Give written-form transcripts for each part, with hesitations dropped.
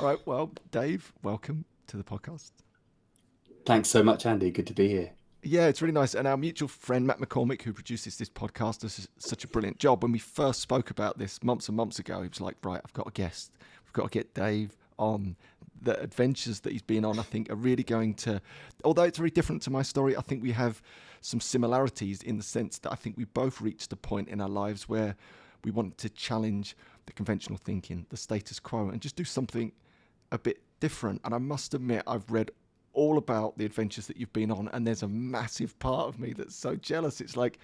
All right. Well, Dave, welcome to the podcast. Thanks so much, Andy. Good to be here. Yeah, it's really nice. And our mutual friend, Matt McCormick, who produces this podcast, does such a brilliant job. When we first spoke about this months and months ago, he was like, right, I've got a guest. We've got to get Dave on. The adventures that he's been on, I think, are really going to, although it's very different to my story, I think we have some similarities in the sense that I think we both reached a point in our lives where we wanted to challenge the conventional thinking, the status quo, and just do something a bit different. And I must admit, I've read all about the adventures that you've been on, and there's a massive part of me that's so jealous. It's like,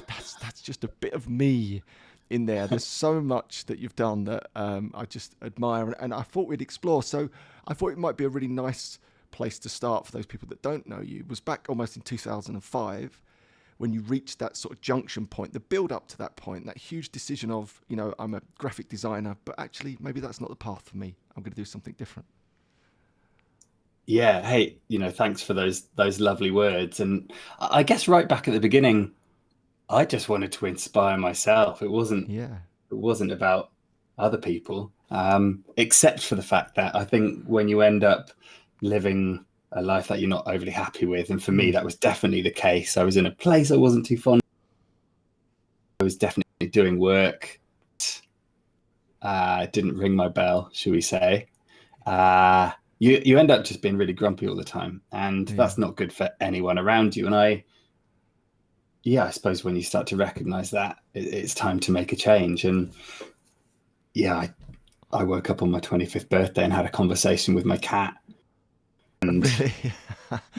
that's just a bit of me in there. There's so much that you've done that I just admire, and I thought we'd explore. So I thought it might be a really nice place to start for those people that don't know you. It was back almost in 2005 when you reached that sort of junction point, the build up to that point, that huge decision of, I'm a graphic designer, but actually maybe that's not the path for me. I'm going to do something different. Yeah. Hey, thanks for those lovely words. And I guess right back at the beginning, I just wanted to inspire myself. It wasn't about other people, except for the fact that I think when you end up living a life that you're not overly happy with, and for me, that was definitely the case. I was in a place I wasn't too fond of. I was definitely doing work. Didn't ring my bell, shall we say. You end up just being really grumpy all the time, and that's not good for anyone around you. And I suppose when you start to recognize that, it's time to make a change. And I woke up on my 25th birthday and had a conversation with my cat. And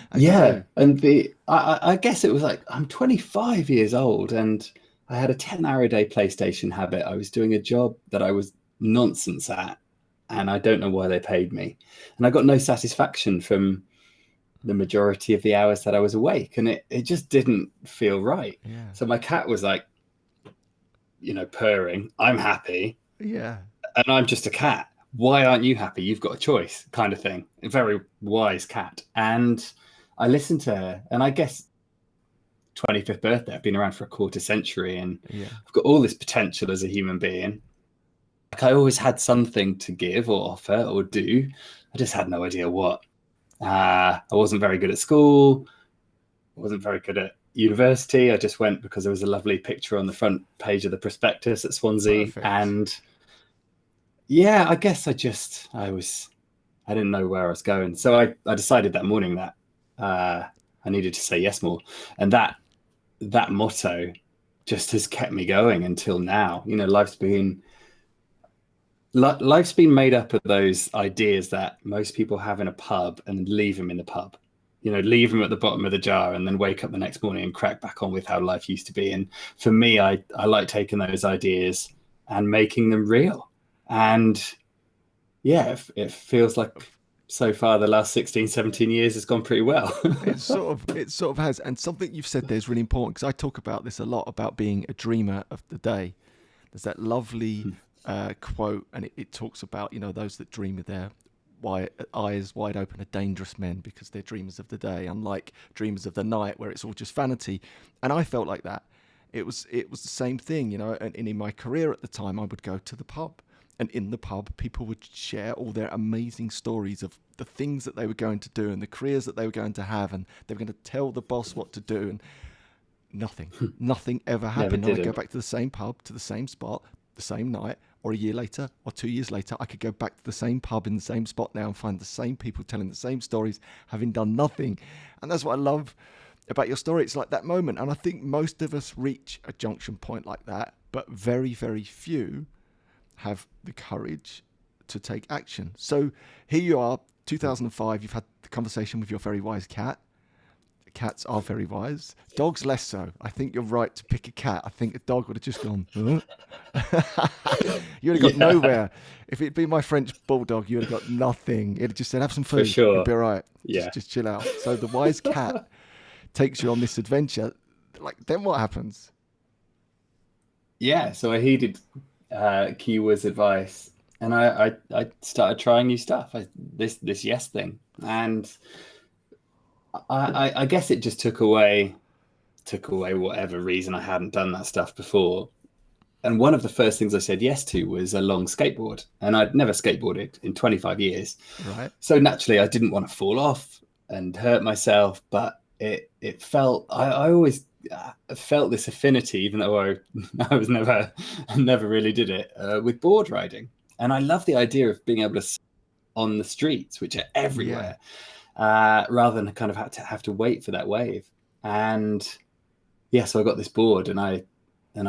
I guess it was like, I'm 25 years old and I had a 10-hour a day PlayStation habit. I was doing a job that I was nonsense at, and I don't know why they paid me. And I got no satisfaction from the majority of the hours that I was awake, and it just didn't feel right. Yeah. So my cat was like, purring. I'm happy. Yeah. And I'm just a cat. Why aren't you happy? You've got a choice, kind of thing. A very wise cat. And I listened to her, and I guess 25th birthday, I've been around for a quarter century, and I've got all this potential as a human being. Like, I always had something to give or offer or do. I just had no idea what. I wasn't very good at school. I wasn't very good at university. I just went because there was a lovely picture on the front page of the prospectus at Swansea. Perfect. And I guess I didn't know where I was going. So I decided that morning that I needed to say yes more. And that motto just has kept me going until now. Life's been made up of those ideas that most people have in a pub and leave them in the pub. Leave them at the bottom of the jar and then wake up the next morning and crack back on with how life used to be. And for me, I like taking those ideas and making them real. And it feels like so far the last 16, 17 years has gone pretty well. It sort of has. And something you've said there is really important, because I talk about this a lot, about being a dreamer of the day. There's that lovely quote, and it talks about, those that dream with their eyes wide open are dangerous men, because they're dreamers of the day, unlike dreamers of the night where it's all just vanity. And I felt like that. It was the same thing, and in my career at the time, I would go to the pub. And in the pub, people would share all their amazing stories of the things that they were going to do and the careers that they were going to have. And they were going to tell the boss what to do. And nothing ever happened. And I'd go back to the same pub, to the same spot, the same night, or a year later or 2 years later, I could go back to the same pub in the same spot now and find the same people telling the same stories, having done nothing. And that's what I love about your story. It's like that moment. And I think most of us reach a junction point like that, but very, very few have the courage to take action. So here you are, 2005, you've had the conversation with your very wise cat. Cats are very wise. Dogs less so. I think you're right to pick a cat. I think a dog would have just gone, huh? You would have got nowhere. If it'd been my French bulldog, you would have got nothing. It'd have just said, have some food. For sure. You'll be all right. Yeah. Just chill out. So the wise cat takes you on this adventure. Like, then what happens? Yeah, so I heeded Kiwa's advice, and I started trying new stuff. This yes thing, and I guess it just took away whatever reason I hadn't done that stuff before. And one of the first things I said yes to was a long skateboard. And I'd never skateboarded in 25 years. Right. So naturally, I didn't want to fall off and hurt myself. But it felt, I always felt this affinity, even though I was never really did it, with board riding. And I love the idea of being able to on the streets, which are everywhere, rather than kind of have to wait for that wave. And so I got this board and I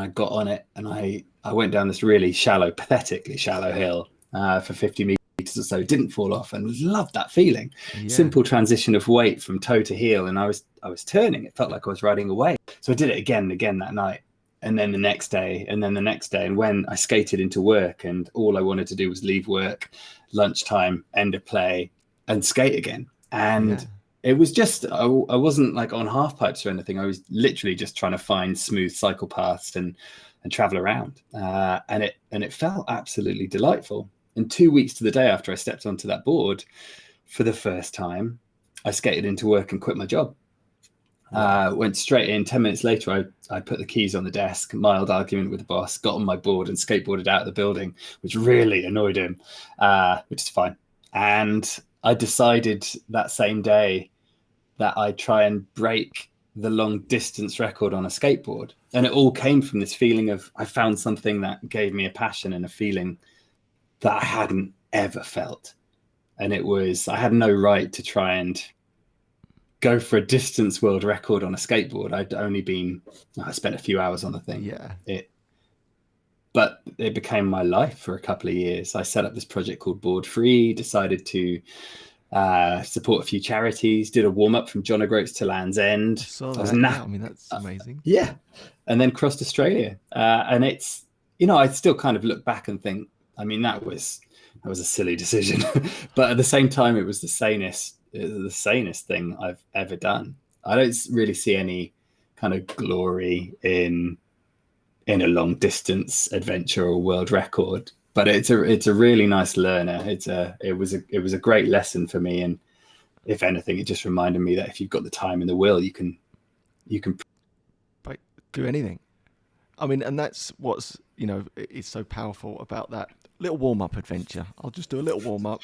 got on it, and I went down this really pathetically shallow hill for 50 meters or so, didn't fall off, and loved that feeling. Simple transition of weight from toe to heel, and I was turning. It felt like I was riding a wave. So I did it again and again that night, and then the next day, and then the next day. And when I skated into work, and all I wanted to do was leave work, lunchtime, end of play, and skate again. And it was just, I wasn't like on half pipes or anything. I was literally just trying to find smooth cycle paths and travel around. And it felt absolutely delightful. And 2 weeks to the day after I stepped onto that board for the first time, I skated into work and quit my job. Went straight in. 10 minutes later, I put the keys on the desk, mild argument with the boss, got on my board and skateboarded out of the building, which really annoyed him, which is fine. And I decided that same day that I'd try and break the long distance record on a skateboard. And it all came from this feeling of, I found something that gave me a passion and a feeling that I hadn't ever felt. And it was, I had no right to try and go for a distance world record on a skateboard. I spent a few hours on the thing. But it became my life for a couple of years. I set up this project called Board Free, decided to support a few charities, did a warm-up from John O'Groats to Land's End. I mean, that's amazing. And then crossed Australia. And it's, I still kind of look back and think, I mean, that was a silly decision. But at the same time, it was the sanest thing I've ever done. I don't really see any kind of glory in a long distance adventure or world record, but it's a really nice learner. It was a great lesson for me, and if anything, it just reminded me that if you've got the time and the will, you can do anything. I mean, and that's what's is so powerful about that little warm-up adventure. I'll just do a little warm-up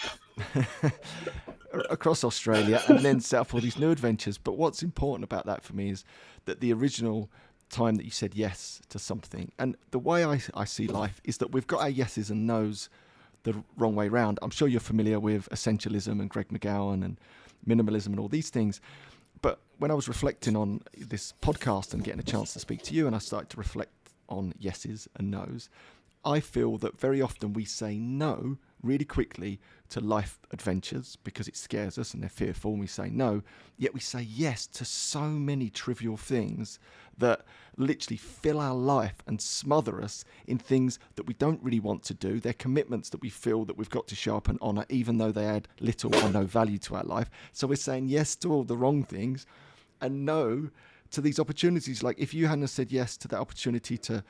across Australia and then set up all these new adventures. But what's important about that for me is that the original time that you said yes to something, and the way I see life is that we've got our yeses and nos the wrong way round. I'm sure you're familiar with essentialism and Greg McGowan and minimalism and all these things. But when I was reflecting on this podcast and getting a chance to speak to you, and I started to reflect on yeses and nos, I feel that very often we say no really quickly to life adventures because it scares us and they're fearful, and we say no, yet we say yes to so many trivial things that literally fill our life and smother us in things that we don't really want to do. They're commitments that we feel that we've got to show up and honour, even though they add little or no value to our life. So we're saying yes to all the wrong things and no to these opportunities. Like if you hadn't said yes to that opportunity to,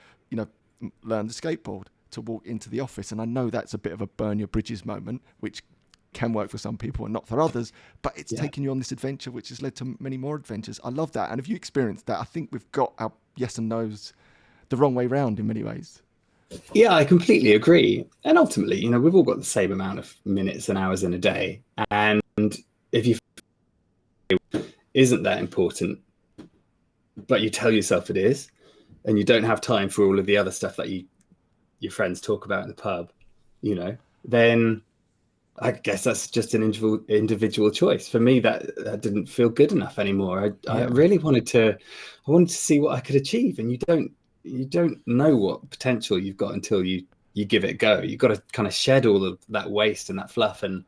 learn the skateboard, to walk into the office, and I know that's a bit of a burn your bridges moment, which can work for some people and not for others, but it's taken you on this adventure, which has led to many more adventures. I love that. And if you experienced that, I think we've got our yes and no's the wrong way round in many ways. Yeah, I completely agree. And ultimately, we've all got the same amount of minutes and hours in a day. And if you isn't that important, but you tell yourself it is, and you don't have time for all of the other stuff that your friends talk about in the pub, then I guess that's just an individual choice. For me, that didn't feel good enough anymore. I really wanted to see what I could achieve, and you don't know what potential you've got until you give it a go. You've got to kind of shed all of that waste and that fluff and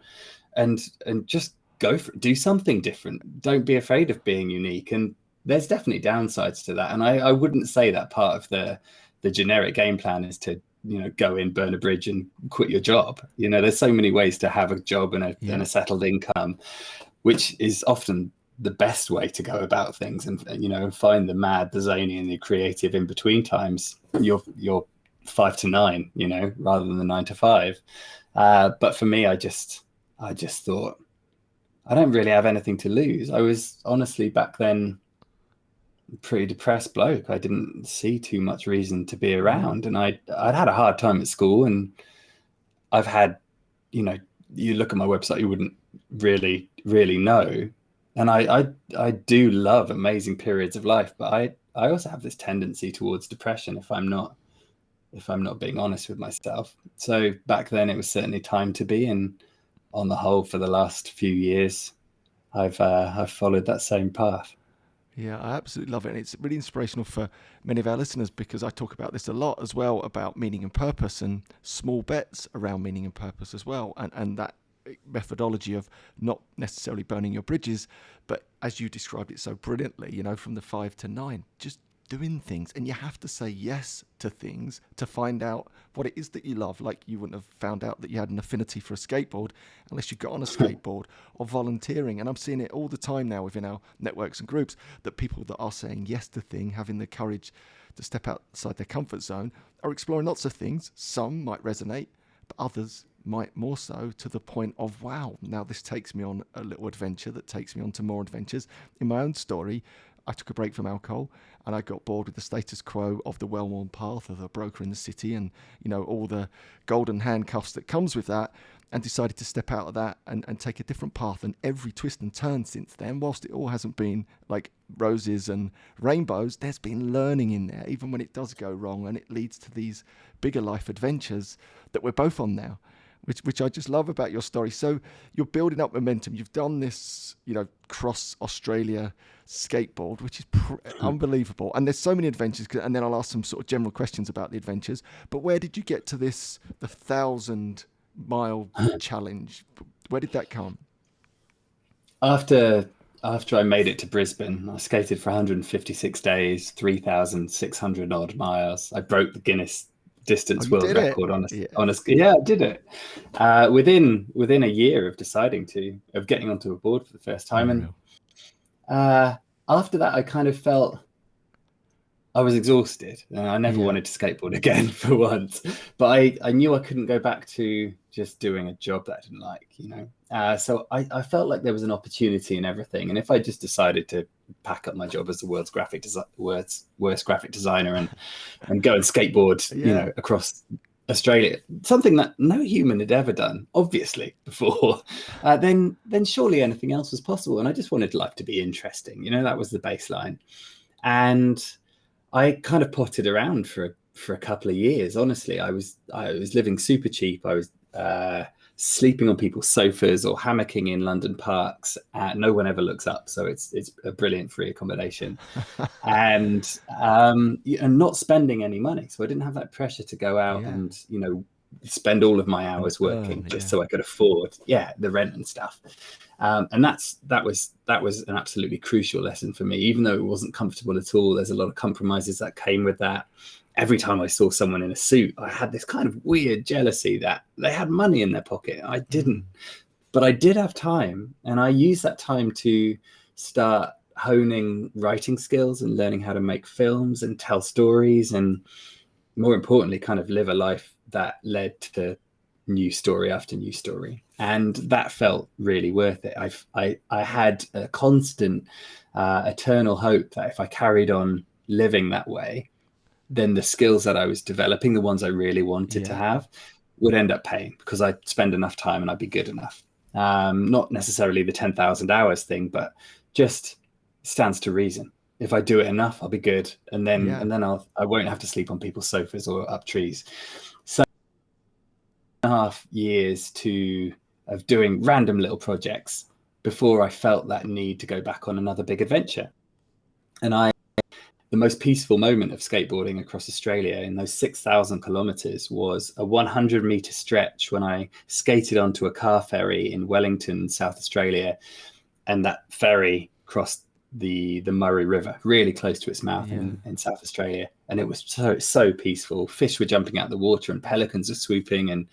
just go for it. Do something different. Don't be afraid of being unique. And there's definitely downsides to that. And I wouldn't say that part of the generic game plan is to, go in, burn a bridge and quit your job. There's so many ways to have a job and a settled income, which is often the best way to go about things, and find the mad, the zany, and the creative in between times. You're 5 to 9, rather than the 9 to 5. But for me, I just thought I don't really have anything to lose. I was honestly back then pretty depressed bloke. I didn't see too much reason to be around, and I'd had a hard time at school, and I've had, you know, you look at my website, you wouldn't really know. And I do love amazing periods of life, but I also have this tendency towards depression if I'm not being honest with myself. So back then it was certainly time to be, and on the whole, for the last few years, I've followed that same path. Yeah, I absolutely love it. And it's really inspirational for many of our listeners, because I talk about this a lot as well, about meaning and purpose and small bets around meaning and purpose as well. And that methodology of not necessarily burning your bridges, but as you described it so brilliantly, you know, from the 5 to 9, just doing things. And you have to say yes to things to find out what it is that you love. Like, you wouldn't have found out that you had an affinity for a skateboard unless you got on a skateboard, or volunteering. And I'm seeing it all the time now within our networks and groups, that people that are saying yes to things, having the courage to step outside their comfort zone, are exploring lots of things. Some might resonate, but others might more so, to the point of, wow, now this takes me on a little adventure that takes me on to more adventures. In my own story, I took a break from alcohol, and I got bored with the status quo of the well-worn path of a broker in the city, and, you know, all the golden handcuffs that comes with that, and decided to step out of that and take a different path. And every twist and turn since then, whilst it all hasn't been like roses and rainbows, there's been learning in there, even when it does go wrong, and it leads to these bigger life adventures that we're both on now, which I just love about your story. So you're building up momentum. You've done this, you know, cross Australia skateboard, which is unbelievable. And there's so many adventures. And then I'll ask some sort of general questions about the adventures. But where did you get to the 1,000-mile challenge? Where did that come? After I made it to Brisbane, I skated for 156 days, 3,600 odd miles. I broke the Guinness distance world record on a yeah, I did it within a year of getting onto a board for the first time. And after that, I kind of felt I was exhausted, and I never wanted to skateboard again for once. But I knew I couldn't go back to just doing a job that I didn't like, you know. So I felt like there was an opportunity in everything. And if I just decided to pack up my job as the world's worst graphic designer and go and skateboard, you know, across Australia, something that no human had ever done, obviously, before, then surely anything else was possible. And I just wanted life to be interesting, you know. That was the baseline. And I kind of potted around for a couple of years. Honestly, I was living super cheap. I was sleeping on people's sofas or hammocking in London parks. No one ever looks up, so it's a brilliant free accommodation, and not spending any money. So I didn't have that pressure to go out and, you know, spend all of my hours working just so I could afford the rent and stuff. And that was an absolutely crucial lesson for me. Even though it wasn't comfortable at all, there's a lot of compromises that came with that. Every time I saw someone in a suit, I had this kind of weird jealousy that they had money in their pocket. I didn't, but I did have time, and I used that time to start honing writing skills and learning how to make films and tell stories, and more importantly, kind of live a life that led to new story after new story. And that felt really worth it. I had a constant, eternal hope that if I carried on living that way, then the skills that I was developing, the ones I really wanted to have, would end up paying, because I'd spend enough time and I'd be good enough. Not necessarily the 10,000 hours thing, but just stands to reason. If I do it enough, I'll be good, and then I won't have to sleep on people's sofas or up trees. So 2.5 years of doing random little projects before I felt that need to go back on another big adventure. And the most peaceful moment of skateboarding across Australia in those 6,000 kilometers was a 100-meter stretch when I skated onto a car ferry in Wellington, South Australia, and that ferry crossed the Murray River, really close to its mouth in South Australia. And it was so peaceful. Fish were jumping out of the water, and pelicans were swooping, and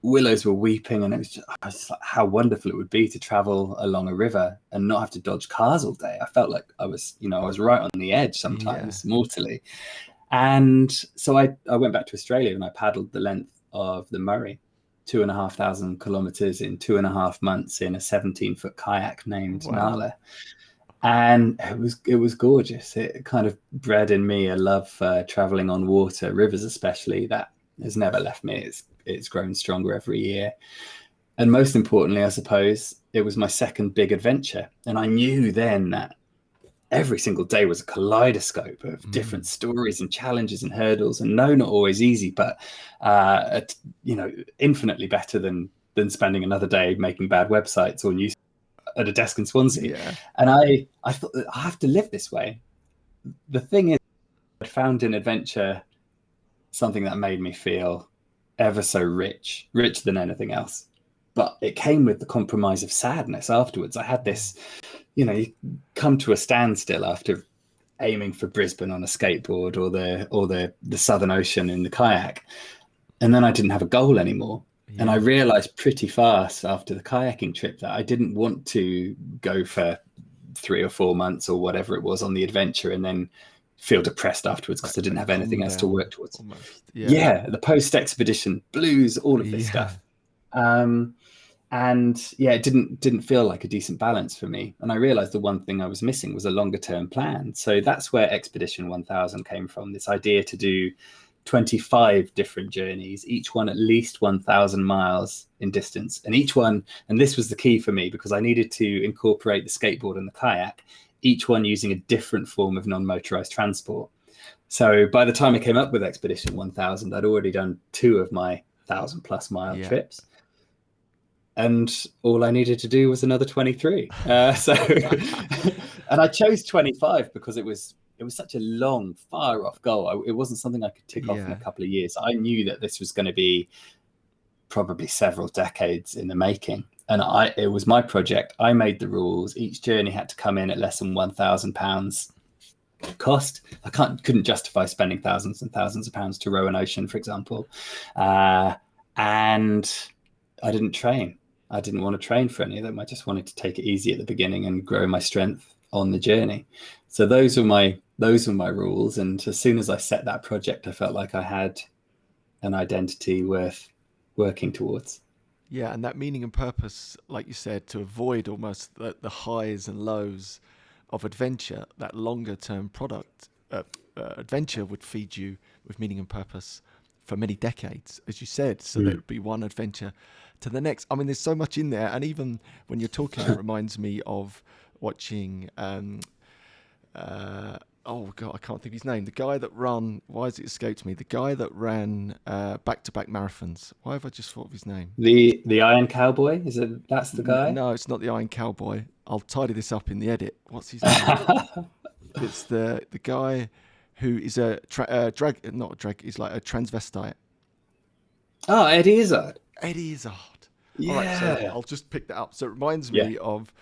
willows were weeping, and I was just like, how wonderful it would be to travel along a river and not have to dodge cars all day. I felt like I was right on the edge sometimes, mortally. And so I went back to Australia, and I paddled the length of the Murray, 2,500 kilometers in 2.5 months in a 17-foot kayak named Nala. And it was gorgeous. It kind of bred in me a love for traveling on water, rivers especially. That has never left me. It's grown stronger every year. And most importantly, I suppose, it was my second big adventure. And I knew then that every single day was a kaleidoscope of different stories and challenges and hurdles. And no, not always easy, but infinitely better than spending another day making bad websites or news at a desk in Swansea. Yeah. And I thought that I have to live this way. The thing is, I found in adventure something that made me feel ever so richer than anything else. But it came with the compromise of sadness afterwards. I had this, you come to a standstill after aiming for Brisbane on a skateboard or the Southern Ocean in the kayak. And then I didn't have a goal anymore. Yeah. And I realized pretty fast after the kayaking trip that I didn't want to go for 3 or 4 months or whatever it was on the adventure and then feel depressed afterwards because I didn't have anything else to work towards. Yeah, the post-expedition blues, all of this stuff. And yeah, it didn't feel like a decent balance for me. And I realized the one thing I was missing was a longer term plan. So that's where Expedition 1000 came from, this idea to do 25 different journeys, each one at least 1,000 miles in distance. And each one, and this was the key for me because I needed to incorporate the skateboard and the kayak, each one using a different form of non-motorized transport. So by the time I came up with Expedition 1000, I'd already done 2 of my 1,000+ mile trips. And all I needed to do was another 23. And I chose 25 because it was such a long, far off goal. It wasn't something I could tick off in a couple of years. I knew that this was going to be probably several decades in the making. And it was my project. I made the rules. Each journey had to come in at less than £1,000 cost. I couldn't justify spending thousands and thousands of pounds to row an ocean, for example. And I didn't train. I didn't want to train for any of them. I just wanted to take it easy at the beginning and grow my strength on the journey. So those were my rules. And as soon as I set that project, I felt like I had an identity worth working towards. Yeah, and that meaning and purpose, like you said, to avoid almost the highs and lows of adventure, that longer term adventure would feed you with meaning and purpose for many decades, as you said. So there would be one adventure to the next. I mean, there's so much in there. And even when you're talking, it reminds me of watching, oh God, I can't think of his name. The guy that why has it escaped me? The guy that ran back-to-back marathons. Why have I just thought of his name? The Iron Cowboy? That's the guy? No, it's not the Iron Cowboy. I'll tidy this up in the edit. What's his name? It's the guy who is a he's like a transvestite. Oh, Eddie Izzard. Eddie Izzard. Yeah. All right, so I'll just pick that up. So it reminds me of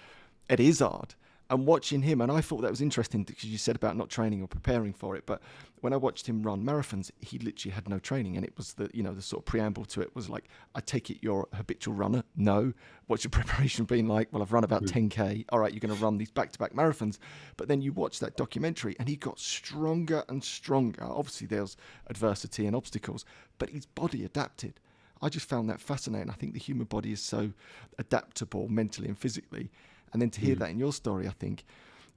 Eddie Izzard and watching him. And I thought that was interesting because you said about not training or preparing for it. But when I watched him run marathons, he literally had no training. And it was the sort of preamble to it was like, I take it you're a habitual runner. No. What's your preparation been like? Well, I've run about 10K. All right, you're going to run these back-to-back marathons. But then you watch that documentary and he got stronger and stronger. Obviously, there's adversity and obstacles, but his body adapted. I just found that fascinating. I think the human body is so adaptable mentally and physically. And then to hear that in your story, I think,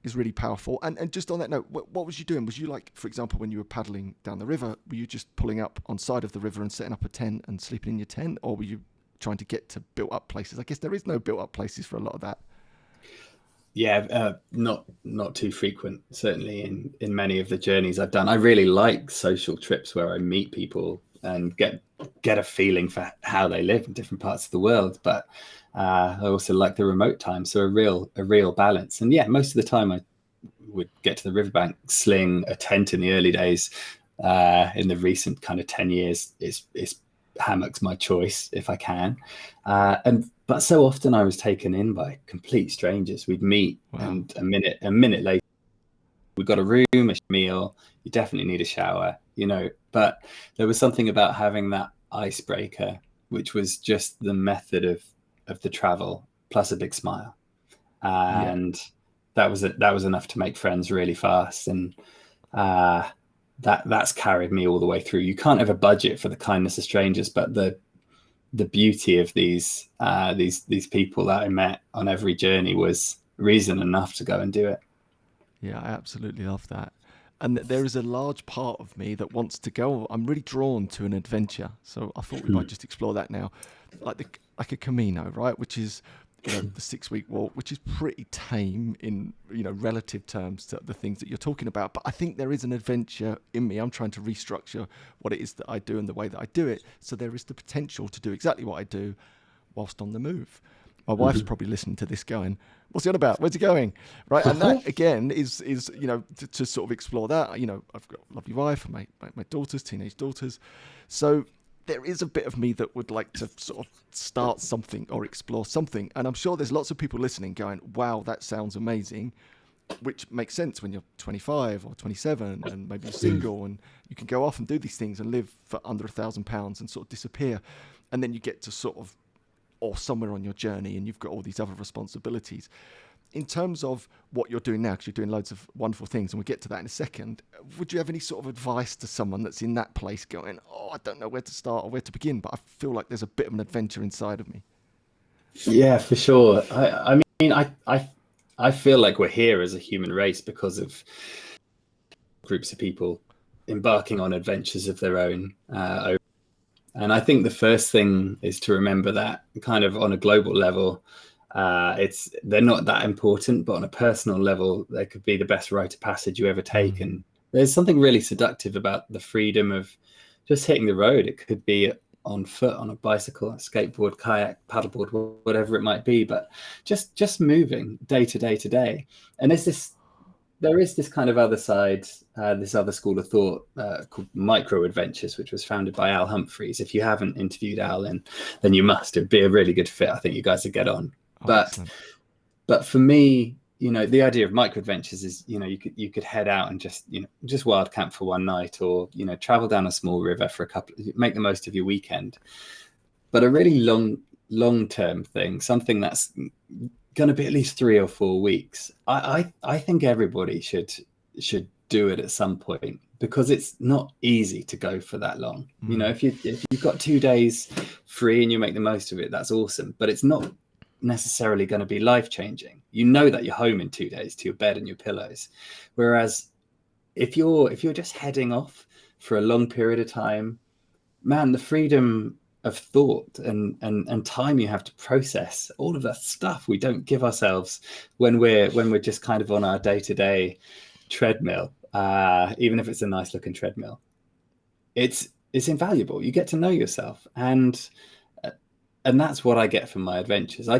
is really powerful. And just on that note, what was you doing? Was you like, for example, when you were paddling down the river, were you just pulling up on side of the river and setting up a tent and sleeping in your tent? Or were you trying to get to built up places? I guess there is no built up places for a lot of that. Yeah, not too frequent, certainly in many of the journeys I've done. I really like social trips where I meet people and get a feeling for how they live in different parts of the world. But I also like the remote time, so a real balance. And yeah, most of the time I would get to the riverbank, sling a tent in the early days. In the recent kind of 10 years, it's hammocks my choice if I can. But so often I was taken in by complete strangers. We'd meet, and a minute later, we've got a room, a meal. You definitely need a shower, But there was something about having that icebreaker, which was just the method of the travel plus a big smile, and that was enough to make friends really fast. And that's carried me all the way through. You can't ever budget for the kindness of strangers, but the beauty of these people that I met on every journey was reason enough to go and do it. Yeah, I absolutely love that. And there is a large part of me that wants to go. I'm really drawn to an adventure. So I thought we might just explore that now. Like a Camino, right? Which is, the 6 week walk, which is pretty tame in, relative terms to the things that you're talking about. But I think there is an adventure in me. I'm trying to restructure what it is that I do and the way that I do it. So there is the potential to do exactly what I do whilst on the move. My wife's probably listening to this going, what's he on about? Where's he going? Right. And that again is to sort of explore that. I've got a lovely wife and my daughters, teenage daughters. So there is a bit of me that would like to sort of start something or explore something. And I'm sure there's lots of people listening going, wow, that sounds amazing, which makes sense when you're 25 or 27 and maybe you're single and you can go off and do these things and live for under £1,000 and sort of disappear. And then you get to sort of, or somewhere on your journey and you've got all these other responsibilities. In terms of what you're doing now, because you're doing loads of wonderful things, and we'll get to that in a second, would you have any sort of advice to someone that's in that place going, oh, I don't know where to start or where to begin, but I feel like there's a bit of an adventure inside of me? Yeah, for sure. I mean, I feel like we're here as a human race because of groups of people embarking on adventures of their own. And I think the first thing is to remember that kind of on a global level, they're not that important, but on a personal level, they could be the best rite of passage you ever take. And there's something really seductive about the freedom of just hitting the road. It could be on foot, on a bicycle, a skateboard, kayak, paddleboard, whatever it might be, but just moving day to day to day. And there is this kind of other side, this other school of thought called micro adventures, which was founded by Al Humphreys. If you haven't interviewed Al, then you must. It'd be a really good fit. I think you guys would get on. But for me, the idea of micro adventures is, you could head out and just wild camp for one night, or travel down a small river for make the most of your weekend. But a really long term thing, something that's going to be at least 3 or 4 weeks. I think everybody should do it at some point, because it's not easy to go for that long. If you've got 2 days free and you make the most of it, that's awesome. But it's not necessarily going to be life changing. That you're home in 2 days to your bed and your pillows. Whereas if you're just heading off for a long period of time, man, the freedom of thought and time you have to process all of that stuff we don't give ourselves when we're just kind of on our day-to-day treadmill, even if it's a nice looking treadmill, it's invaluable. You get to know yourself, and that's what I get from my adventures. I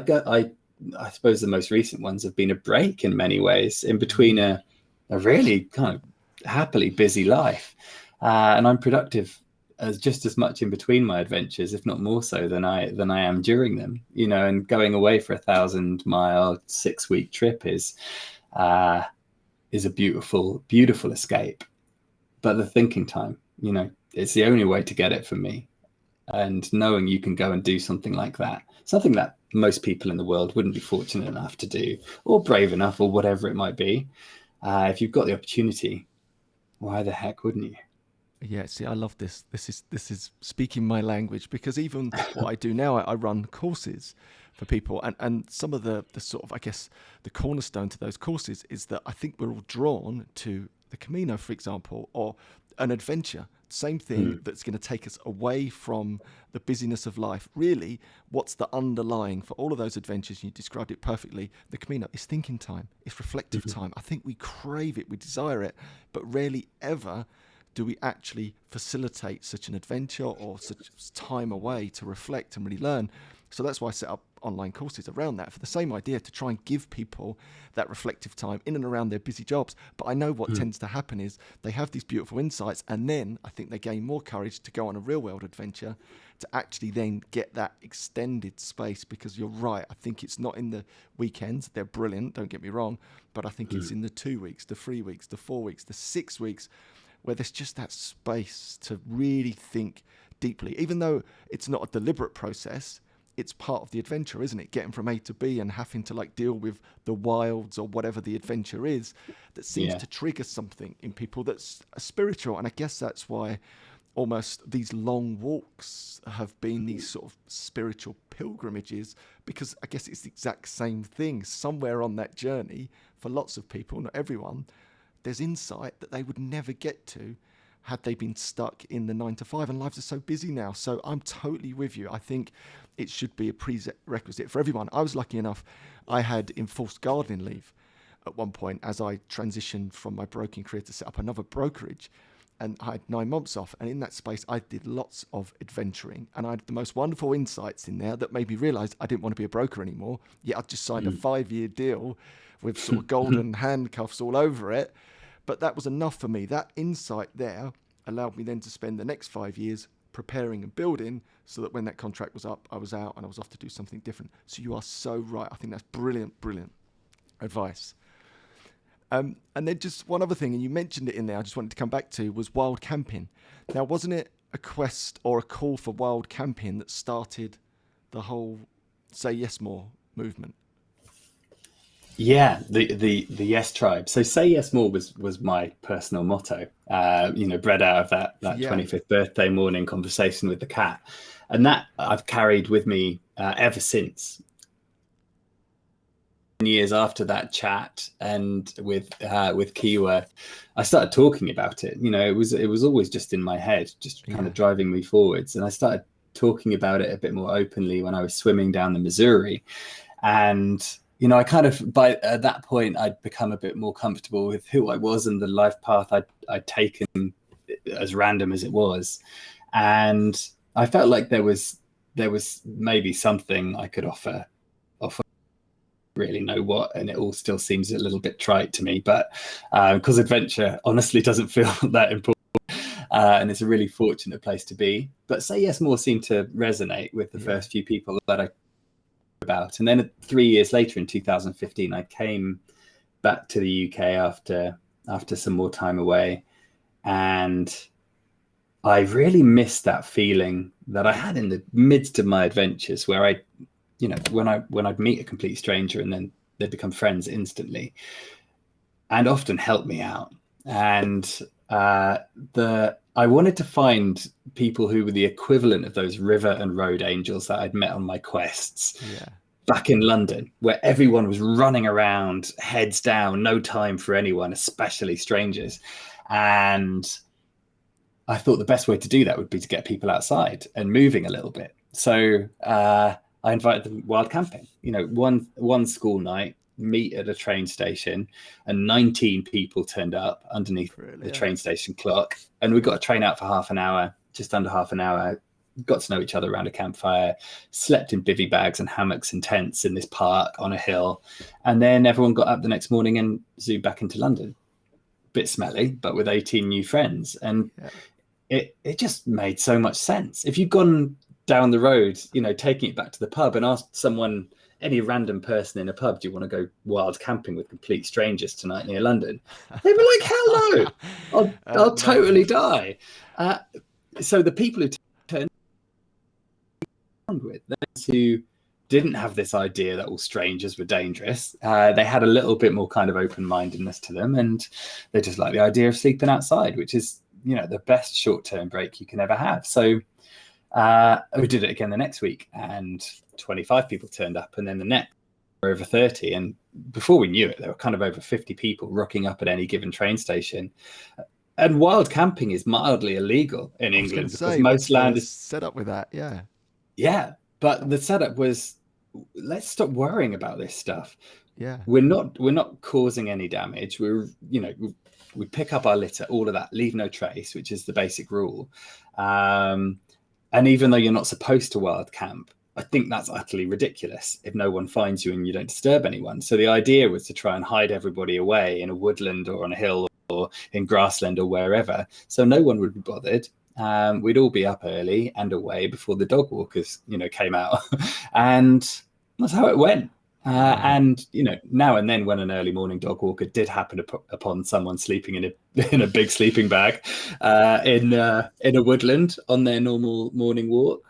suppose the most recent ones have been a break in many ways, in between a really kind of happily busy life, and I'm productive just as much in between my adventures, if not more so than I am during them. And going away for 1,000-mile 6-week trip is a beautiful escape. But the thinking time, it's the only way to get it for me. And knowing you can go and do something like that, something that most people in the world wouldn't be fortunate enough to do, or brave enough, or whatever it might be, if you've got the opportunity, why the heck wouldn't you? Yeah, see, I love this. This is speaking my language, because even what I do now, I run courses for people, and some of the sort of, I guess, the cornerstone to those courses is that I think we're all drawn to the Camino, for example, or an adventure. Same thing that's going to take us away from the busyness of life. Really, what's the underlying for all of those adventures? You described it perfectly. The Camino is thinking time. It's reflective time. I think we crave it. We desire it. But rarely ever do we actually facilitate such an adventure or such time away to reflect and really learn. So that's why I set up online courses around that, for the same idea, to try and give people that reflective time in and around their busy jobs. But I know what tends to happen is they have these beautiful insights, and then I think they gain more courage to go on a real world adventure, to actually then get that extended space. Because you're right, I think it's not in the weekends. They're brilliant, don't get me wrong, but I think it's in the 2 weeks, the 3 weeks, the 4 weeks, the 6 weeks, where there's just that space to really think deeply. Even though it's not a deliberate process, it's part of the adventure, isn't it? Getting from A to B and having to deal with the wilds or whatever the adventure is, that seems to trigger something in people that's spiritual. And I guess that's why almost these long walks have been these sort of spiritual pilgrimages, because I guess it's the exact same thing. Somewhere on that journey, for lots of people, not everyone, there's insight that they would never get to had they been stuck in the 9 to 5, and lives are so busy now. So I'm totally with you. I think it should be a prerequisite for everyone. I was lucky enough, I had enforced gardening leave at one point as I transitioned from my broking career to set up another brokerage. And I had 9 months off. And in that space, I did lots of adventuring. And I had the most wonderful insights in there that made me realize I didn't want to be a broker anymore. Yet I'd just signed a 5-year deal with sort of golden handcuffs all over it. But that was enough for me. That insight there allowed me then to spend the next 5 years preparing and building, so that when that contract was up, I was out and I was off to do something different. So you are so right. I think that's brilliant advice. And then just one other thing, and you mentioned it in there, I just wanted to come back to, was wild camping. Now, wasn't it a quest or a call for wild camping that started the whole SayYesMore movement? Yeah, the Yes Tribe. So SayYesMore was my personal motto, bred out of that 25th birthday morning conversation with the cat. And that I've carried with me ever since. Years after that chat and with Kiwa, I started talking about it. It was always just in my head, just kind of driving me forwards. And I started talking about it a bit more openly when I was swimming down the Missouri. And I kind of, by at that point, I'd become a bit more comfortable with who I was and the life path I'd taken, as random as it was. And I felt like there was maybe something I could offer. Really know what, and it all still seems a little bit trite to me, but because adventure honestly doesn't feel that important, and it's a really fortunate place to be. But SayYesMore seemed to resonate with the first few people that I about. And then 3 years later, in 2015, I came back to the UK after some more time away, and I really missed that feeling that I had in the midst of my adventures, where I when I'd meet a complete stranger and then they'd become friends instantly and often help me out. And I wanted to find people who were the equivalent of those river and road angels that I'd met on my quests back in London, where everyone was running around heads down, no time for anyone, especially strangers. And I thought the best way to do that would be to get people outside and moving a little bit. So I invited them wild camping. One school night, meet at a train station, and 19 people turned up underneath the train station clock. And we got a train out for half an hour, just under half an hour, got to know each other around a campfire, slept in bivvy bags and hammocks and tents in this park on a hill. And then everyone got up the next morning and zoomed back into London. Bit smelly, but with 18 new friends. And it just made so much sense. If you'd gone down the road, taking it back to the pub and asked someone, any random person in a pub, do you want to go wild camping with complete strangers tonight near London? They'd be like, hell no, I'll totally die. So the people who turned with, those who didn't have this idea that all strangers were dangerous, they had a little bit more kind of open-mindedness to them, and they just like the idea of sleeping outside, which is, the best short-term break you can ever have. So we did it again the next week, and 25 people turned up, and then the next over 30. And before we knew it, there were kind of over 50 people rocking up at any given train station. And wild camping is mildly illegal in England, because most land is set up with that. Yeah. But the setup was, let's stop worrying about this stuff. Yeah. We're not causing any damage. We pick up our litter, all of that, leave no trace, which is the basic rule. And even though you're not supposed to wild camp, I think that's utterly ridiculous if no one finds you and you don't disturb anyone. So the idea was to try and hide everybody away in a woodland or on a hill or in grassland or wherever, so no one would be bothered. We'd all be up early and away before the dog walkers, came out. And that's how it went. And now and then, when an early morning dog walker did happen upon someone sleeping in a big sleeping bag in a woodland on their normal morning walk,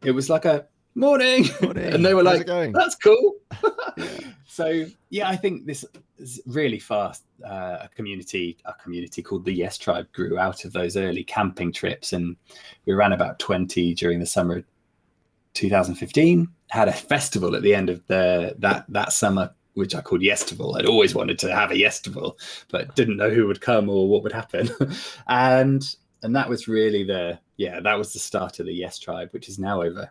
it was like a morning, and they were like, "That's cool." So yeah, I think this is really fast. A community called the Yes Tribe grew out of those early camping trips, and we ran about 20 during the summer of 2015. Had a festival at the end of that summer, which I called Yestival. I'd always wanted to have a Yestival, but didn't know who would come or what would happen. and that was really that was the start of the Yes Tribe, which is now over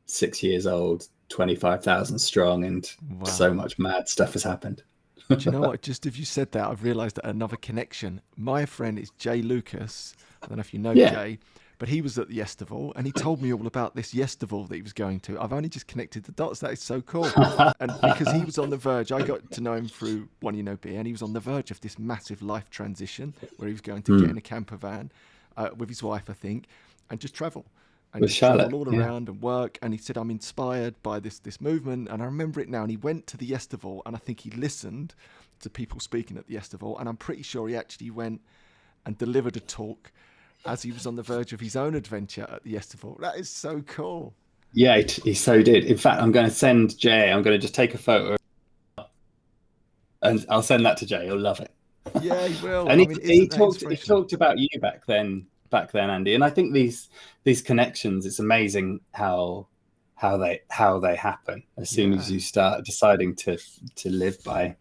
6 years old, 25,000 strong, and so much mad stuff has happened. Do you know what? Just if you said that, I've realised that another connection. My friend is Jay Lucas. I don't know if you know Jay, but he was at the Yestival and he told me all about this Yestival that he was going to. I've only just connected the dots. That is so cool. And because he was on the verge, I got to know him through One You Know Beer, and he was on the verge of this massive life transition where he was going to get in a camper van with his wife, I think, and just travel. And with Charlotte, travel all around and work. And he said, I'm inspired by this movement. And I remember it now. And he went to the Yestival, and I think he listened to people speaking at the Yestival. And I'm pretty sure he actually went and delivered a talk as he was on the verge of his own adventure at the Yestival. That is so cool. Yeah, he so did. In fact, I'm going to send Jay, I'm going to just take a photo and I'll send that to Jay. He'll love it. Yeah, he will. And he talked about you back then, Andy. And I think these connections, it's amazing how they happen as soon as you start deciding to live by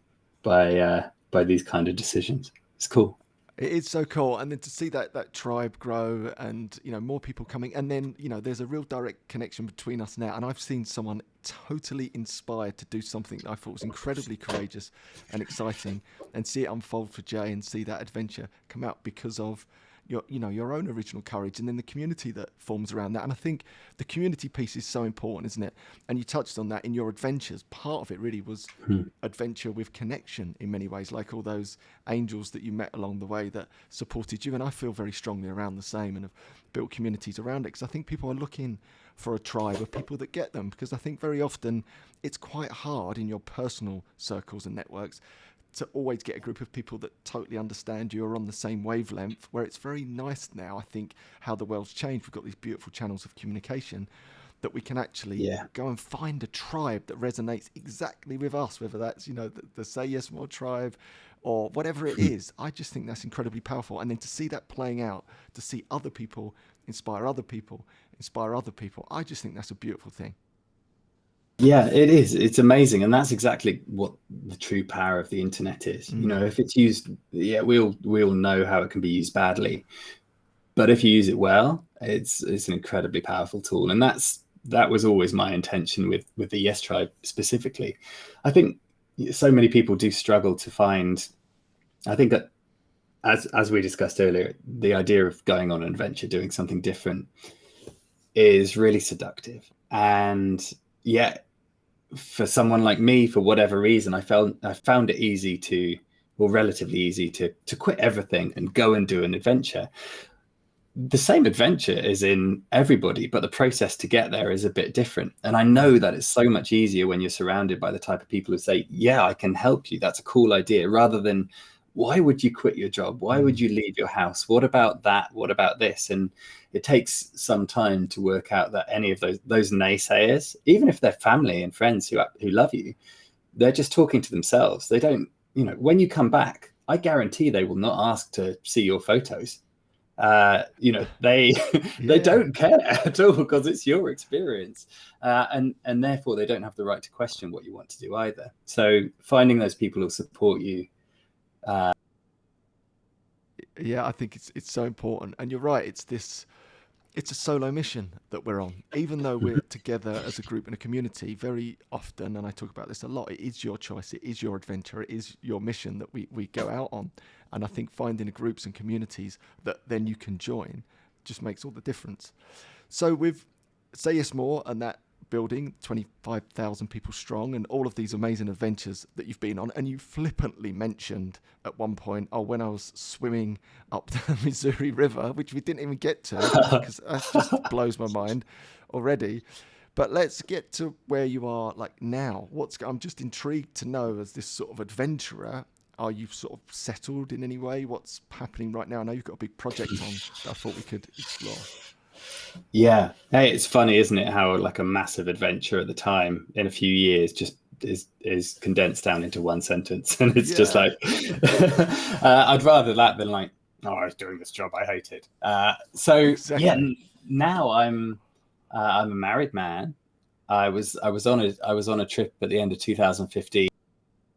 these kind of decisions. It's cool. It is so cool. And then to see that tribe grow and, more people coming. And then, there's a real direct connection between us now. And I've seen someone totally inspired to do something that I thought was incredibly courageous and exciting, and see it unfold for Jay and see that adventure come out because of your own original courage, and then the community that forms around that. And I think the community piece is so important, isn't it? And you touched on that in your adventures. Part of it really was adventure with connection in many ways, like all those angels that you met along the way that supported you. And I feel very strongly around the same, and have built communities around it, because I think people are looking for a tribe of people that get them, because I think very often it's quite hard in your personal circles and networks to always get a group of people that totally understand you or on the same wavelength, where it's very nice now, I think, how the world's changed. We've got these beautiful channels of communication that we can actually go and find a tribe that resonates exactly with us, whether that's, the SayYesMore tribe or whatever it is. I just think that's incredibly powerful. And then to see that playing out, to see other people inspire other people, I just think that's a beautiful thing. Yeah, it is. It's amazing. And that's exactly what the true power of the internet is. If it's used, we all know how it can be used badly. But if you use it well, it's an incredibly powerful tool. And that was always my intention with the Yes Tribe specifically. I think so many people do struggle to find, I think that as we discussed earlier, the idea of going on an adventure, doing something different is really seductive. And yet, for someone like me, for whatever reason, I found it relatively easy to quit everything and go and do an adventure. The same adventure is in everybody, but the process to get there is a bit different. And I know that it's so much easier when you're surrounded by the type of people who say, yeah, I can help you. That's a cool idea, rather than, why would you quit your job? Why would you leave your house? What about that? What about this? And it takes some time to work out that any of those naysayers, even if they're family and friends who love you, they're just talking to themselves. They don't, when you come back, I guarantee they will not ask to see your photos. They don't care at all, because it's your experience. And therefore they don't have the right to question what you want to do either. So finding those people who support you, I think it's so important. And you're right, it's a solo mission that we're on, even though we're together as a group in a community. Very often, and I talk about this a lot, it is your choice, it is your adventure, it is your mission that we go out on. And I think finding groups and communities that then you can join just makes all the difference. So with SayYesMore and that building, 25,000 people strong, and all of these amazing adventures that you've been on, and you flippantly mentioned at one point, when I was swimming up the Missouri River, which we didn't even get to, because that just blows my mind already. But let's get to where you are like now. I'm just intrigued to know, as this sort of adventurer, are you sort of settled in any way? What's happening right now? I know you've got a big project on that I thought we could explore. Yeah. Hey, it's funny, isn't it, how like a massive adventure at the time, in a few years, just is condensed down into one sentence, and it's just like I'd rather that than like, oh, I was doing this job I hated. Now I'm a married man. I was on a trip at the end of 2015,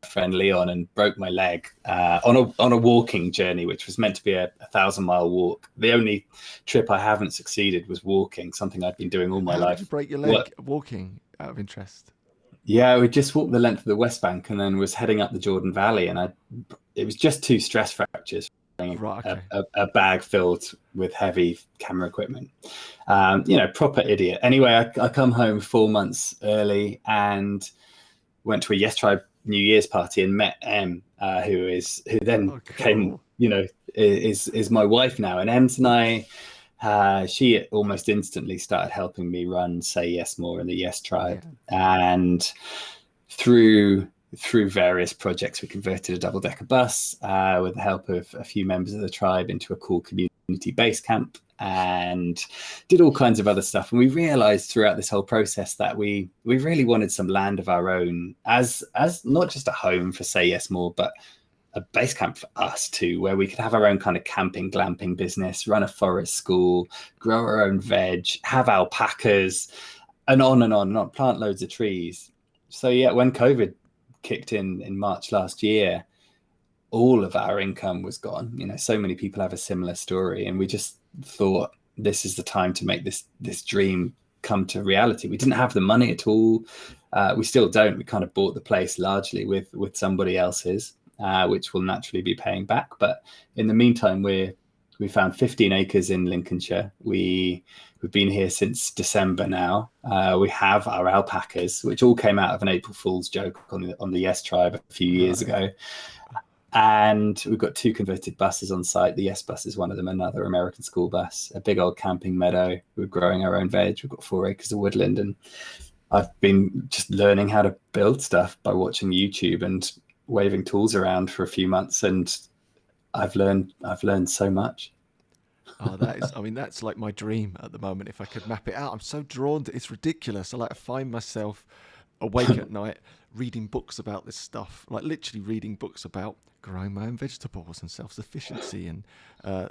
friend Leon, and broke my leg on a walking journey, which was meant to be a 1,000-mile walk. The only trip I haven't succeeded was walking, something I'd been doing all my life. How did you break your leg walking, out of interest? Yeah, we just walked the length of the West Bank and then was heading up the Jordan Valley, and it was just 2 stress fractures. Right, okay. A bag filled with heavy camera equipment. Proper idiot. Anyway, I come home 4 months early and went to a Yes Tribe New Year's party and met Em, who then became, is my wife now. And Em's and I, she almost instantly started helping me run SayYesMore and the Yes Tribe. Yeah. And through various projects, we converted a double-decker bus with the help of a few members of the tribe into a cool community base camp, and did all kinds of other stuff. And we realized throughout this whole process that we really wanted some land of our own as not just a home for SayYesMore, but a base camp for us too, where we could have our own kind of camping, glamping business, run a forest school, grow our own veg, have alpacas, and on and on and on, plant loads of trees. So yeah, when COVID kicked in March last year, all of our income was gone. So many people have a similar story, and we just thought this is the time to make this dream come to reality. We didn't have the money at all. We still don't. We kind of bought the place largely with somebody else's, which will naturally be paying back. But in the meantime, we found 15 acres in Lincolnshire. We've been here since December now. We have our alpacas, which all came out of an April Fool's joke on the Yes Tribe a few years ago. And we've got 2 converted buses on site. The Yes bus is one of them, another American school bus, a big old camping meadow. We're growing our own veg. We've got 4 acres of woodland. And I've been just learning how to build stuff by watching YouTube and waving tools around for a few months. And I've learned so much. Oh, that's like my dream at the moment. If I could map it out, I'm so drawn to it's ridiculous. I like to find myself awake at night reading books about this stuff, like literally reading books about growing my own vegetables and self-sufficiency and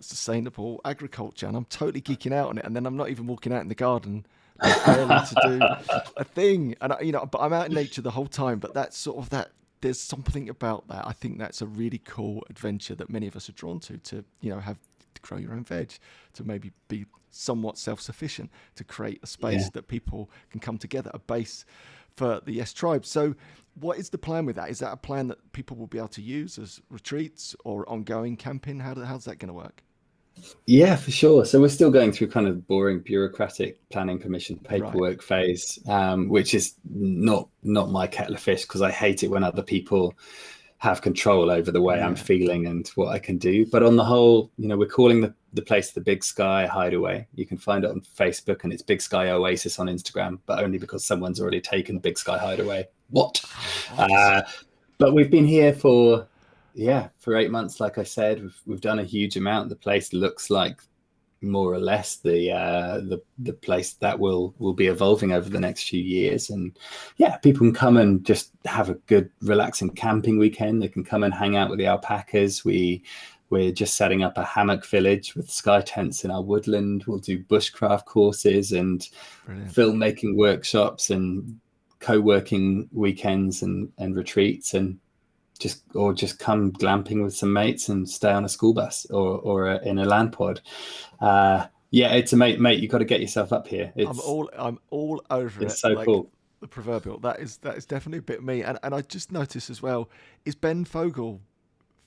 sustainable agriculture. And I'm totally geeking out on it. And then I'm not even walking out in the garden like early to do a thing. And but I'm out in nature the whole time. But that's sort of that. There's something about that. I think that's a really cool adventure that many of us are drawn to have to grow your own veg, to maybe be somewhat self-sufficient, to create a space that people can come together, a base for the Yes Tribe. So what is the plan with that? Is that a plan that people will be able to use as retreats or ongoing camping? How's that going to work? Yeah, for sure. So we're still going through kind of boring bureaucratic planning permission paperwork phase, which is not my kettle of fish, because I hate it when other people have control over the way I'm feeling and what I can do. But on the whole, we're calling the place the Big Sky Hideaway. You can find it on Facebook, and it's Big Sky Oasis on Instagram, but only because someone's already taken Big Sky Hideaway. What? But we've been here for 8 months. Like I said, we've done a huge amount. The place looks like more or less the place that will be evolving over the next few years. And people can come and just have a good relaxing camping weekend. They can come and hang out with the alpacas. We're just setting up a hammock village with sky tents in our woodland. We'll do bushcraft courses and filmmaking workshops and co-working weekends and retreats, and just come glamping with some mates and stay on a school bus or in a land pod. It's a mate. You got to get yourself up here. I'm all over it. It's so cool. The proverbial. That is definitely a bit me. And I just noticed as well, is Ben Fogle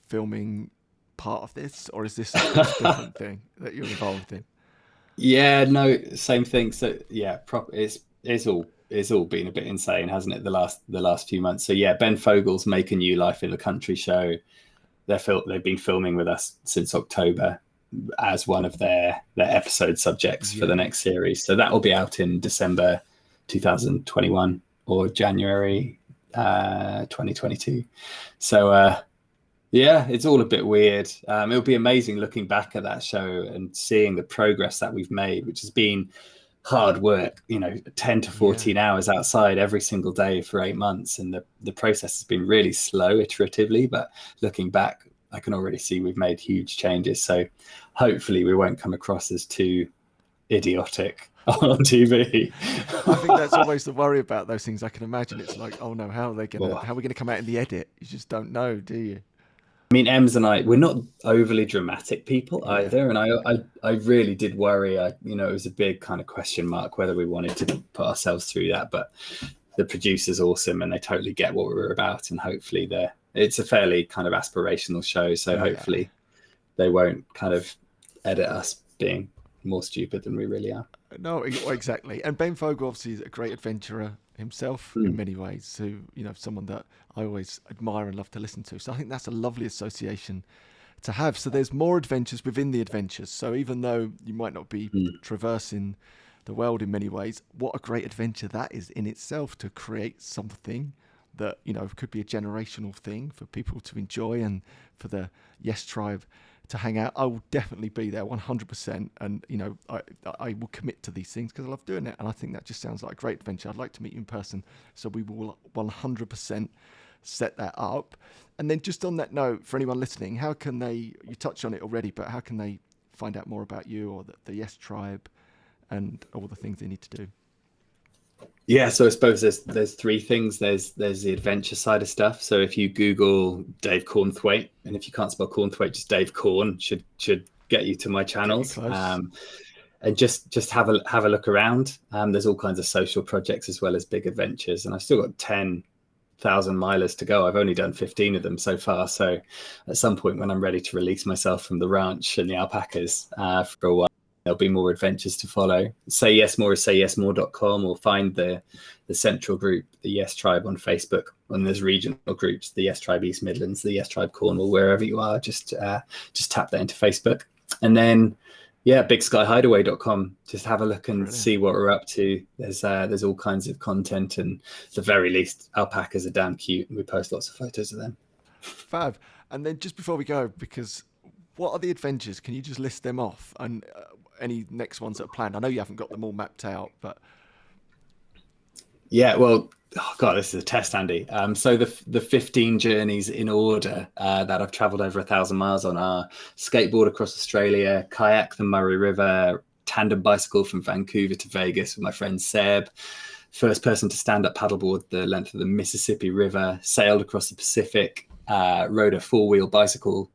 filming part of this, or is this a different thing that you're involved in? Yeah, no, same thing. So it's all been a bit insane, hasn't it? The last few months. So Ben Fogle's Make a New Life in the Country show. They've been filming with us since October as one of their episode subjects for the next series. So that will be out in December 2021 or January 2022. So it's all a bit weird. It'll be amazing looking back at that show and seeing the progress that we've made, which has been hard work, 10 to 14 hours outside every single day for 8 months. And the process has been really slow iteratively, but looking back, I can already see we've made huge changes. So hopefully we won't come across as too idiotic on TV. I think that's always the worry about those things. I can imagine it's like, oh no, how are we going to come out in the edit? You just don't know, do you? I mean, Ems and I, we're not overly dramatic people either. And I really did worry, it was a big kind of question mark whether we wanted to put ourselves through that. But the producer's awesome and they totally get what we're about. And hopefully it's a fairly kind of aspirational show. So hopefully they won't kind of edit us being more stupid than we really are. No, exactly. And Ben Fogle obviously is a great adventurer himself in many ways, who, someone that I always admire and love to listen to. So I think that's a lovely association to have. So there's more adventures within the adventures. So even though you might not be traversing the world in many ways, what a great adventure that is in itself, to create something that, could be a generational thing for people to enjoy and for the Yes Tribe to hang out. I will definitely be there 100%. And, I will commit to these things because I love doing it. And I think that just sounds like a great adventure. I'd like to meet you in person. So we will 100% set that up. And then just on that note, for anyone listening, how can they, you touched on it already, but how can they find out more about you or the Yes Tribe and all the things they need to do? Yeah, so I suppose there's three things. There's the adventure side of stuff. So if you Google Dave Cornthwaite, and if you can't spell Cornthwaite, just Dave Corn should get you to my channels. And just have a look around. There's all kinds of social projects as well as big adventures, and I've still got 10,000 milers to go. I've only done 15 of them so far. So at some point when I'm ready to release myself from the ranch and the alpacas for a while, there'll be more adventures to follow. SayYesMore is SayYesMore.com, or find the central group, the Yes Tribe, on Facebook. And there's regional groups, the Yes Tribe East Midlands, the Yes Tribe Cornwall, wherever you are, just tap that into Facebook. And then, bigskyhideaway.com. Just have a look and see what we're up to. There's all kinds of content, and at the very least, alpacas are damn cute, and we post lots of photos of them. Fab. And then just before we go, because what are the adventures? Can you just list them off? And any next ones that are planned? I know you haven't got them all mapped out, but yeah, well, this is a test, Andy. So the 15 journeys in order that I've traveled over 1,000 miles on are skateboard across Australia, kayak the Murray River, tandem bicycle from Vancouver to Vegas with my friend Seb, first person to stand up paddleboard the length of the Mississippi River, sailed across the Pacific, rode a 4-wheel bicycle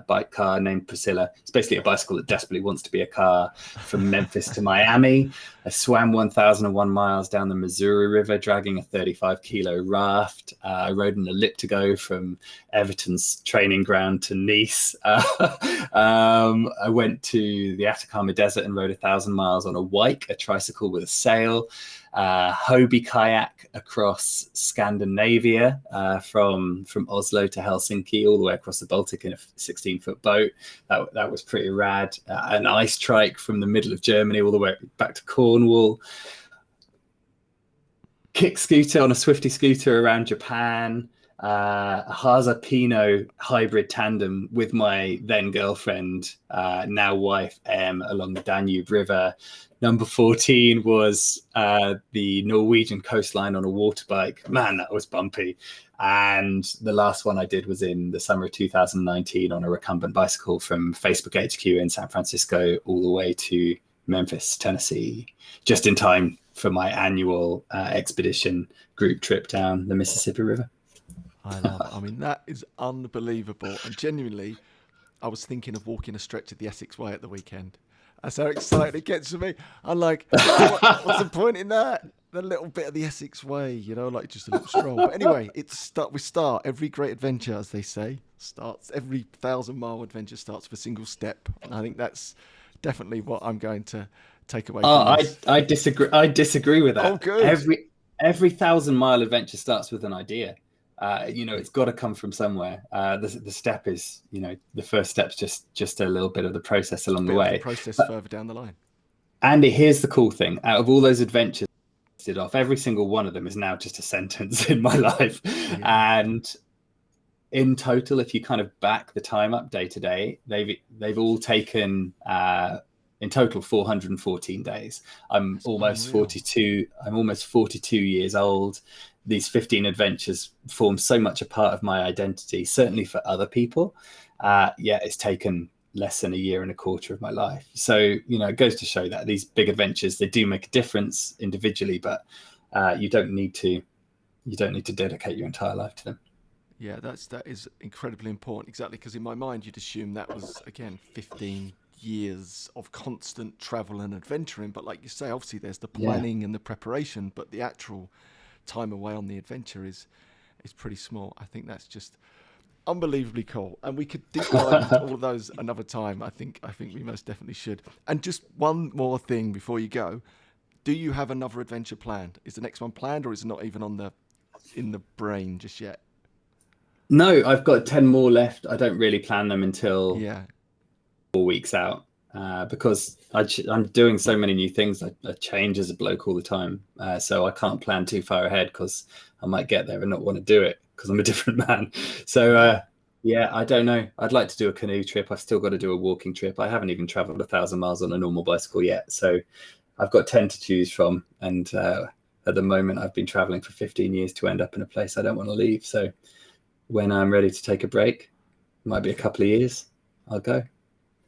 bike car named Priscilla. It's basically a bicycle that desperately wants to be a car, from Memphis to Miami. I swam 1,001 miles down the Missouri River, dragging a 35-kilo raft. I rode an elliptigo from Everton's training ground to Nice. I went to the Atacama Desert and rode 1,000 miles on a Wike, a tricycle with a sail. Hobie kayak across Scandinavia, from Oslo to Helsinki, all the way across the Baltic in a 16-foot boat. That was pretty rad. An ice trike from the middle of Germany all the way back to Cornwall. Kick scooter on a Swifty scooter around Japan. A Haza Pinot hybrid tandem with my then girlfriend, now wife, Em, along the Danube River. Number 14 was the Norwegian coastline on a water bike. Man, that was bumpy. And the last one I did was in the summer of 2019 on a recumbent bicycle from Facebook HQ in San Francisco all the way to Memphis, Tennessee, just in time for my annual expedition group trip down the Mississippi River. I mean, that is unbelievable. And genuinely, I was thinking of walking a stretch of the Essex Way at the weekend. That's how excited it gets for me. I'm like, what's the point in that? The little bit of the Essex Way, like just a little stroll. But anyway, we start every great adventure, as they say, every 1,000-mile adventure starts with a single step. And I think that's definitely what I'm going to take away from this. I disagree with that. Oh, good. Every 1,000-mile adventure starts with an idea. It's got to come from somewhere. The step is, the first step's just a little bit of the process along the way. The process further down the line. Andy, here's the cool thing. Out of all those adventures I listed off, every single one of them is now just a sentence in my life. Yeah. And in total, if you kind of back the time up day to day, they've all taken in total 414 days. I'm almost unreal. 42. I'm almost 42 years old. These 15 adventures form so much a part of my identity, certainly for other people. Yet it's taken less than a year and a quarter of my life. So, it goes to show that these big adventures, they do make a difference individually, but you don't need to dedicate your entire life to them. Yeah, that is incredibly important. Exactly, because in my mind, you'd assume that was, again, 15 years of constant travel and adventuring. But like you say, obviously there's the planning and the preparation, but the actual time away on the adventure is pretty small. I think that's just unbelievably cool, and we could deep dive into all of those another time. I think we most definitely should. And just one more thing before you go: do you have another adventure planned? Is the next one planned, or is it not even in the brain just yet? No, I've got 10 more left. I don't really plan them until 4 weeks out, because I'm doing so many new things. I change as a bloke all the time, so I can't plan too far ahead, because I might get there and not want to do it because I'm a different man. So I don't know. I'd like to do a canoe trip. I've still got to do a walking trip. I haven't even traveled 1,000 miles on a normal bicycle yet. So I've got 10 to choose from, and at the moment I've been traveling for 15 years to end up in a place I don't want to leave. So when I'm ready to take a break, might be a couple of years, I'll go.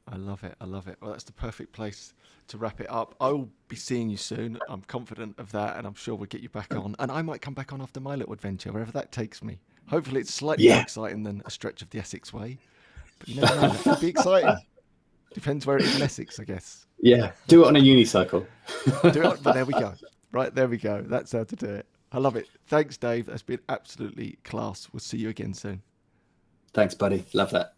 I love it. Well, that's the perfect place to wrap it up. I'll be seeing you soon. I'm confident of that, and I'm sure we'll get you back on. And I might come back on after my little adventure, wherever that takes me. Hopefully it's slightly more exciting than a stretch of the Essex Way. But you never know. It could be exciting. Depends where it is in Essex, I guess. Yeah, do it on a unicycle. But there we go. Right, there we go. That's how to do it. I love it. Thanks, Dave. That's been absolutely class. We'll see you again soon. Thanks, buddy. Love that.